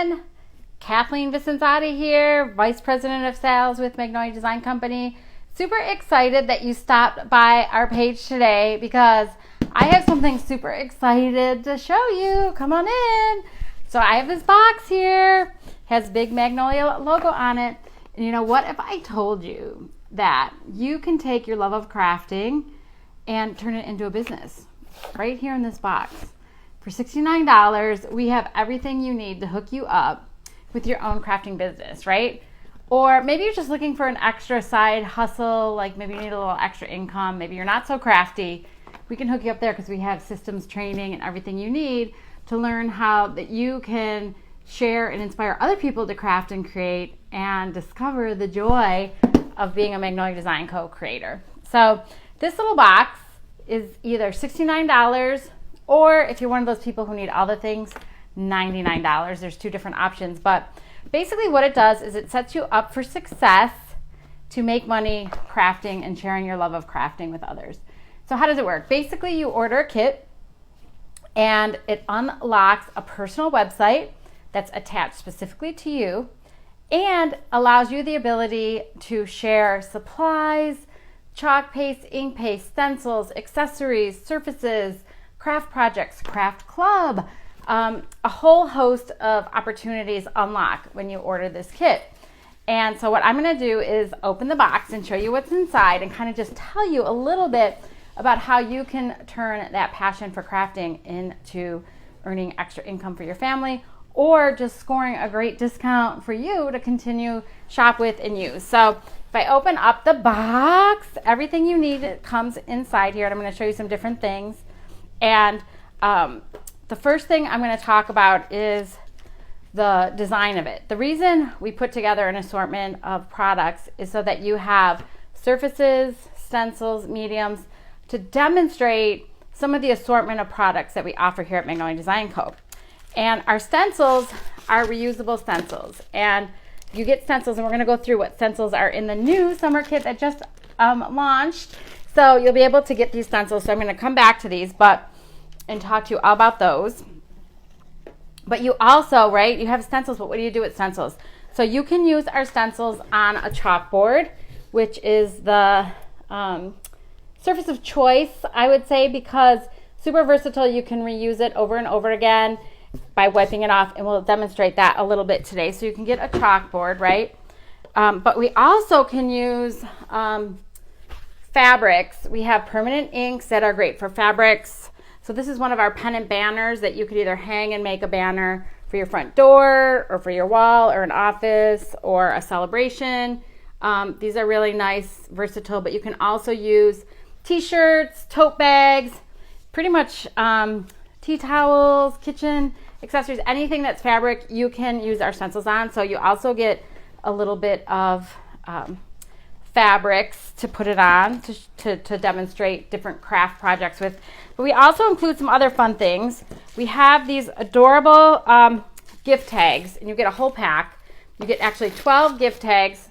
everyone. Kathleen Vicenzotti here, Vice President of Sales with Magnolia Design Company. Super excited that you stopped by our page today because I have something super excited to show you. Come on in. So I have this box here, has big Magnolia logo on it. And you know what, if I told you that you can take your love of crafting and turn it into a business right here in this box. For $69, we have everything you need to hook you up with your own crafting business, right? Or maybe you're just looking for an extra side hustle, like maybe you need a little extra income, maybe you're not so crafty. We can hook you up there because we have systems training and everything you need to learn how that you can share and inspire other people to craft and create and discover the joy of being a Magnolia Design Co-creator. So this little box is either $69 or if you're one of those people who need all the things, $99. There's two different options, but basically what it does is it sets you up for success to make money crafting and sharing your love of crafting with others. So how does it work? Basically you order a kit and it unlocks a personal website that's attached specifically to you and allows you the ability to share supplies, chalk paste, ink paste, stencils, accessories, surfaces, craft projects, craft club, a whole host of opportunities unlock when you order this kit. And so what I'm going to do is open the box and show you what's inside and kind of just tell you a little bit about how you can turn that passion for crafting into earning extra income for your family or just scoring a great discount for you to continue shop with and use. So if I open up the box, everything you need comes inside here, and I'm going to show you some different things. And the first thing I'm going to talk about is the design of it. The reason we put together an assortment of products is so that you have surfaces, stencils, mediums to demonstrate some of the assortment of products that we offer here at Magnolia Design Co. And our stencils are reusable stencils. And you get stencils, and we're going to go through what stencils are in the new summer kit that just launched. So you'll be able to get these stencils. So I'm going to come back to these and talk to you all about those. But you also, right, you have stencils, but what do you do with stencils? So you can use our stencils on a chalkboard, which is the surface of choice, I would say, because super versatile. You can reuse it over and over again by wiping it off, and we'll demonstrate that a little bit today. So you can get a chalkboard, right? But we also can use fabrics. We have permanent inks that are great for fabrics. So this is one of our pennant banners that you could either hang and make a banner for your front door or for your wall or an office or a celebration. These are really nice, versatile, but you can also use t-shirts, tote bags, pretty much tea towels, kitchen accessories, anything that's fabric, you can use our stencils on. So you also get a little bit of fabrics to put it on to demonstrate different craft projects with. But we also include some other fun things. We have these adorable gift tags, and you get a whole pack. You get actually 12 gift tags,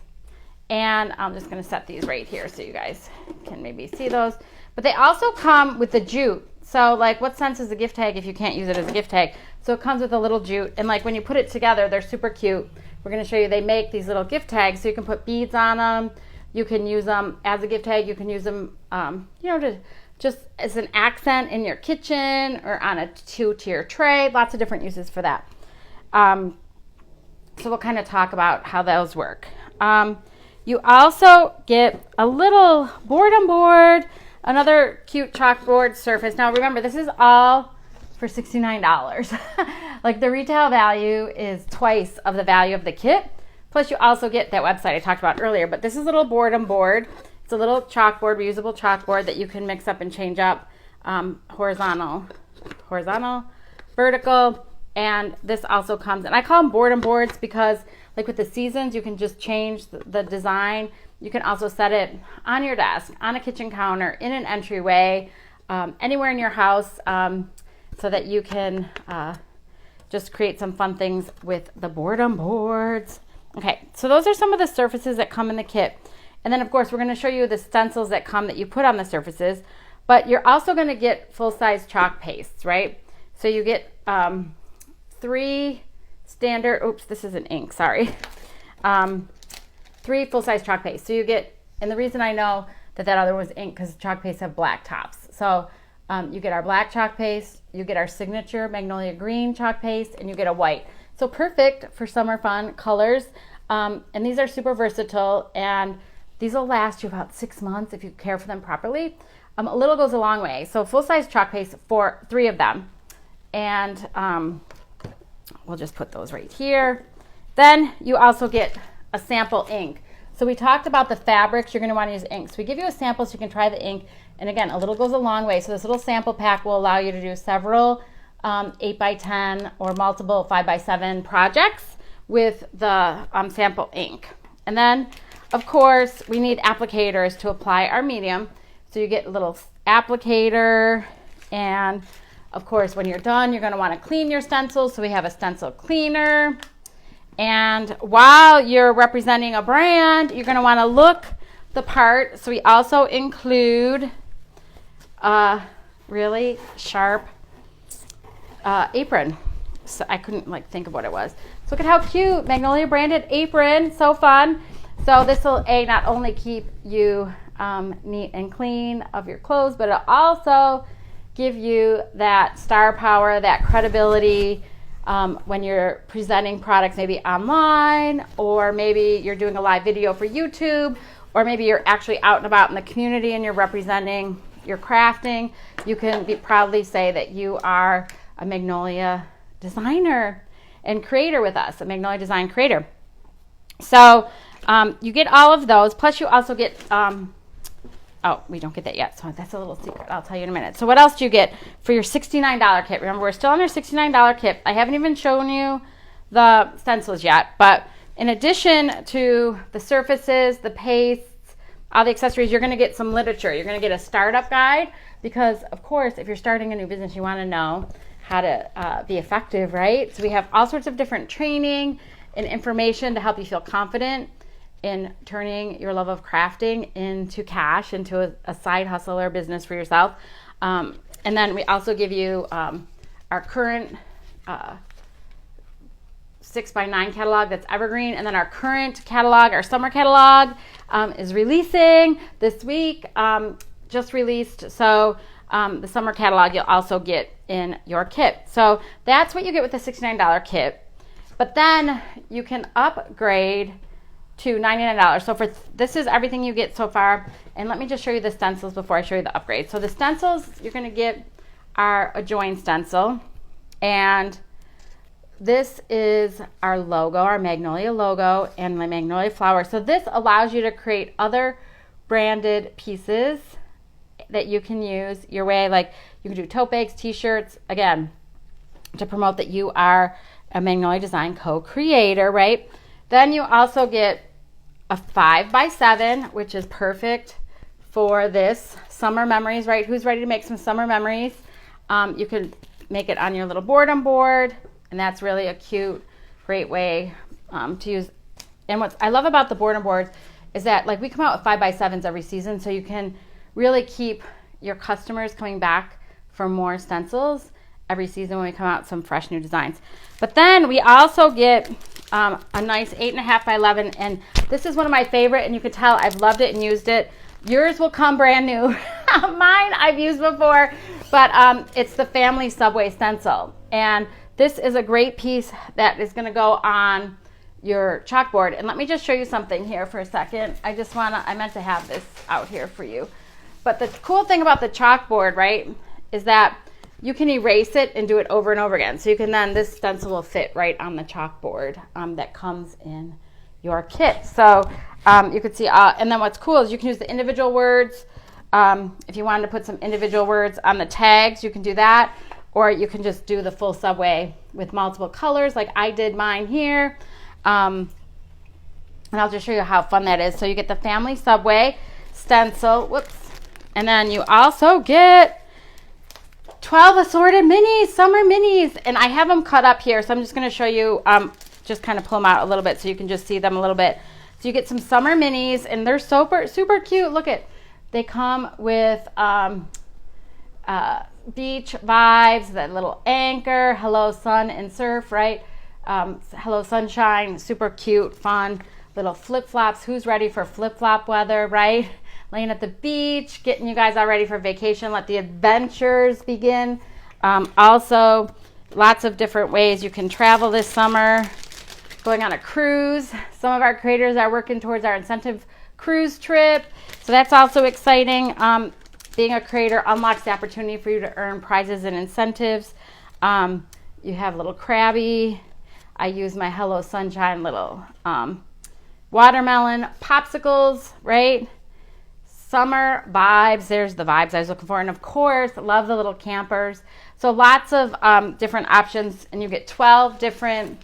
and I'm just going to set these right here so you guys can maybe see those. But they also come with the jute. So like, what sense is a gift tag if you can't use it as a gift tag? So it comes with a little jute, and like when you put it together, they're super cute. We're going to show you, they make these little gift tags so you can put beads on them. You can use them as a gift tag. You can use them, to just as an accent in your kitchen or on a two-tier tray. Lots of different uses for that. So we'll kind of talk about how those work. You also get a little boredom board, another cute chalkboard surface. Now remember, this is all for $69. Like the retail value is twice of the value of the kit. Plus you also get that website I talked about earlier, but this is a little boredom board. It's a little chalkboard, reusable chalkboard that you can mix up and change up horizontal, vertical, and this also comes, and I call them boredom boards because like with the seasons, you can just change the design. You can also set it on your desk, on a kitchen counter, in an entryway, anywhere in your house, so that you can just create some fun things with the boredom boards. Okay, so those are some of the surfaces that come in the kit. And then of course, we're going to show you the stencils that come that you put on the surfaces, but you're also going to get full-size chalk pastes, right? So you get 3 standard, oops, this isn't ink, sorry. 3 full-size chalk paste. So you get, and the reason I know that other was ink because chalk paste have black tops. So you get our black chalk paste, you get our signature Magnolia green chalk paste, and you get a white. So perfect for summer fun colors. And these are super versatile, and these will last you about 6 months if you care for them properly. A little goes a long way. So full-size chalk paste for 3 of them. And we'll just put those right here. Then you also get a sample ink. So we talked about the fabrics you're going to want to use ink. So we give you a sample so you can try the ink. And again, a little goes a long way. So this little sample pack will allow you to do several 8x10 or multiple 5x7 projects with the sample ink. And then, of course, we need applicators to apply our medium. So you get a little applicator, and of course, when you're done, you're going to want to clean your stencils. So we have a stencil cleaner. And while you're representing a brand, you're going to want to look the part. So we also include a really sharp apron. So I couldn't think of what it was. So look at how cute, Magnolia branded apron, so fun. So this will not only keep you neat and clean of your clothes, but it'll also give you that star power, that credibility when you're presenting products maybe online, or maybe you're doing a live video for YouTube, or maybe you're actually out and about in the community and you're representing your crafting. You can proudly say that you are a Magnolia designer and creator with us, a Magnolia design creator. So you get all of those, plus you also get oh, we don't get that yet, so that's a little secret. I'll tell you in a minute. So what else do you get for your $69 kit? Remember, we're still on our $69 kit. I haven't even shown you the stencils yet, but in addition to the surfaces, the pastes, all the accessories, you're going to get some literature. You're going to get a startup guide because, of course, if you're starting a new business, you want to know how to be effective, right? So we have all sorts of different training and information to help you feel confident in turning your love of crafting into cash, into a side hustle or business for yourself. And then we also give you our current 6x9 catalog that's evergreen. And then our current catalog, our summer catalog, is releasing this week, just released. So the summer catalog you'll also get in your kit. So that's what you get with the $69 kit. But then you can upgrade to $99. So this is everything you get so far. And let me just show you the stencils before I show you the upgrade. So the stencils you're going to get are a join stencil. And this is our logo, our Magnolia logo, and the Magnolia flower. So this allows you to create other branded pieces that you can use your way. Like you can do tote bags, t-shirts, again, to promote that you are a Magnolia Design co-creator, right? Then you also get a 5x7, which is perfect for this summer memories, right? Who's ready to make some summer memories? You can make it on your little boredom board, and that's really a cute, great way to use. And what I love about the boredom boards is that we come out with 5x7s every season, so you can really keep your customers coming back for more stencils every season when we come out with some fresh new designs. But then we also get a nice 8.5x11, and this is one of my favorite, and you can tell I've loved it and used it. Yours will come brand new. Mine I've used before, but it's the family Subway stencil, and this is a great piece that is going to go on your chalkboard. And let me just show you something here for a second. I meant to have this out here for you, but the cool thing about the chalkboard, right, is that you can erase it and do it over and over again. So you can then, this stencil will fit right on the chalkboard that comes in your kit. So you could see, and then what's cool is you can use the individual words. If you wanted to put some individual words on the tags, you can do that. Or you can just do the full Subway with multiple colors like I did mine here. And I'll just show you how fun that is. So you get the family Subway stencil, whoops. And then you also get 12 assorted minis, summer minis, and I have them cut up here, so I'm just going to show you, just kind of pull them out a little bit so you can just see them a little bit. So you get some summer minis, and they're super, super cute. Look at, they come with beach vibes, that little anchor, hello sun and surf, right? Hello Sunshine, super cute, fun. Little flip-flops. Who's ready for flip-flop weather, right? Laying at the beach, getting you guys all ready for vacation. Let the adventures begin. Also, lots of different ways you can travel this summer. Going on a cruise. Some of our creators are working towards our incentive cruise trip. So that's also exciting. Being a creator unlocks the opportunity for you to earn prizes and incentives. You have little Krabby. I use my Hello Sunshine little watermelon popsicles, right? Summer vibes. There's the vibes I was looking for. And of course, love the little campers. So lots of different options. And you get 12 different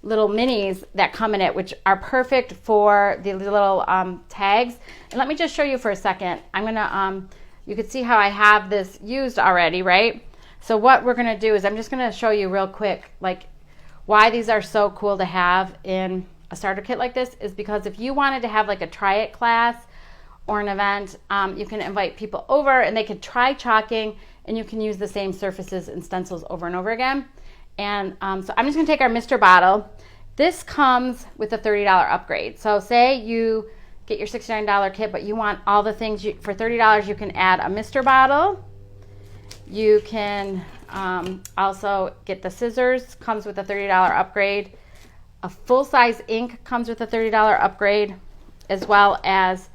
little minis that come in it, which are perfect for the little tags. And let me just show you for a second. I'm gonna, you can see how I have this used already, right? So what we're gonna do is I'm just gonna show you real quick, like why these are so cool to have in a starter kit like this is because if you wanted to have like a try it class or an event, you can invite people over and they could try chalking and you can use the same surfaces and stencils over and over again. And so I'm just gonna take our Mr. bottle. This comes with a $30 upgrade. So say you get your $69 kit, but you want all the things for $30, you can add a Mr. bottle. You can also get the scissors, comes with a $30 upgrade. A full-size ink comes with a $30 upgrade, as well as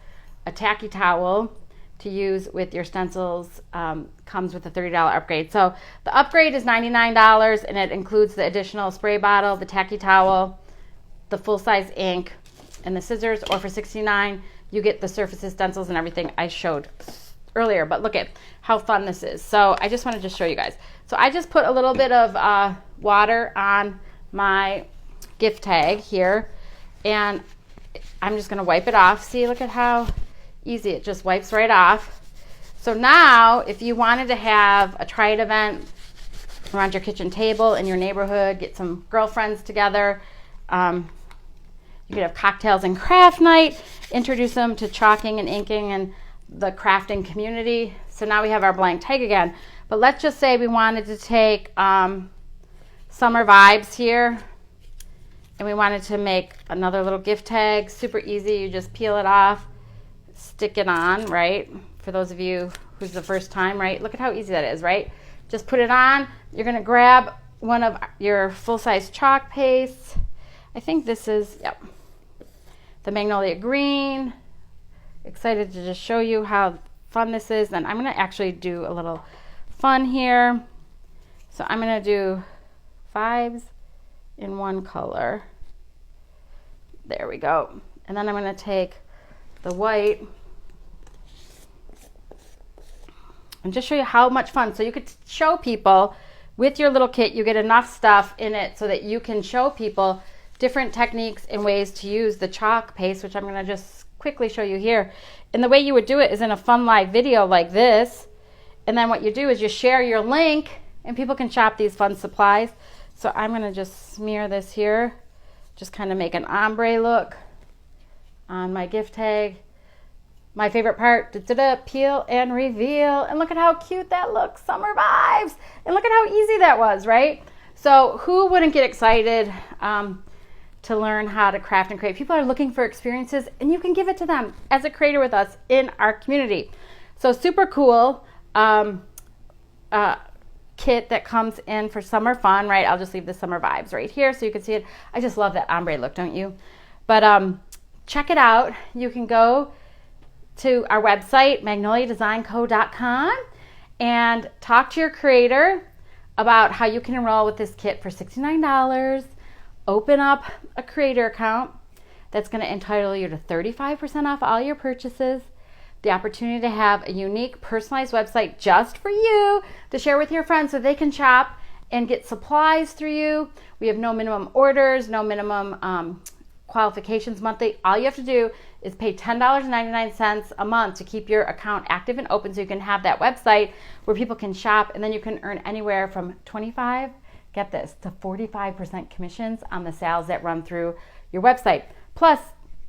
a tacky towel to use with your stencils comes with a $30 upgrade. So the upgrade is $99 and it includes the additional spray bottle, the tacky towel, the full-size ink, and the scissors. Or for $69, you get the surfaces, stencils, and everything I showed earlier. But look at how fun this is. So I just wanted to show you guys. So I just put a little bit of water on my gift tag here, and I'm just gonna wipe it off. See, look at how easy it just wipes right off. So now if you wanted to have a try it event around your kitchen table in your neighborhood, get some girlfriends together, you could have cocktails and craft night, introduce them to chalking and inking and the crafting community. So now we have our blank tag again. But let's just say we wanted to take summer vibes here and we wanted to make another little gift tag. Super easy. You just peel it off, stick it on, right? For those of you who's the first time, right? Look at how easy that is, right? Just put it on. You're gonna grab one of your full-size chalk pastes. I think this is, yep, the Magnolia green. Excited to just show you how fun this is. And I'm gonna actually do a little fun here. So I'm gonna do vibes in one color. There we go. And then I'm gonna take the white and just show you how much fun. So you could show people with your little kit, you get enough stuff in it so that you can show people different techniques and ways to use the chalk paste, which I'm gonna just quickly show you here. And the way you would do it is in a fun live video like this. And then what you do is you share your link and people can shop these fun supplies. So I'm gonna just smear this here, just kind of make an ombre look on my gift tag. My favorite part, peel and reveal. And look at how cute that looks, summer vibes. And look at how easy that was, right? So who wouldn't get excited to learn how to craft and create? People are looking for experiences and you can give it to them as a creator with us in our community. So super cool kit that comes in for summer fun, right? I'll just leave the summer vibes right here so you can see it. I just love that ombre look, don't you? But check it out. You can go to our website, magnoliadesignco.com, and talk to your creator about how you can enroll with this kit for $69. Open up a creator account that's going to entitle you to 35% off all your purchases, the opportunity to have a unique personalized website just for you to share with your friends so they can shop and get supplies through you. We have no minimum orders, no minimum qualifications monthly. All you have to do is pay $10.99 a month to keep your account active and open so you can have that website where people can shop, and then you can earn anywhere from 25, get this, to 45% commissions on the sales that run through your website. Plus,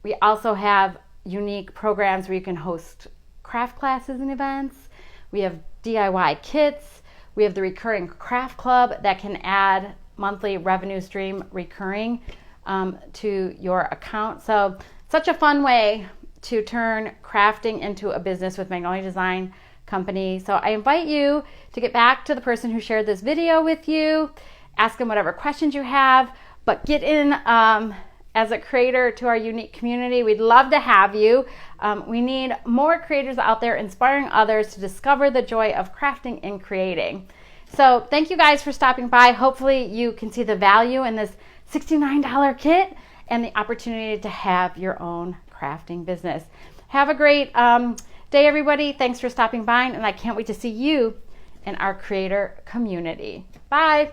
we also have unique programs where you can host craft classes and events. We have DIY kits. We have the recurring craft club that can add monthly revenue stream recurring to your account. So such a fun way to turn crafting into a business with Magnolia Design Company. So I invite you to get back to the person who shared this video with you, ask them whatever questions you have, but get in as a creator to our unique community. We'd love to have you. We need more creators out there inspiring others to discover the joy of crafting and creating. So thank you guys for stopping by. Hopefully you can see the value in this $69 kit and the opportunity to have your own crafting business. Have a great day, everybody. Thanks for stopping by, and I can't wait to see you in our creator community. Bye.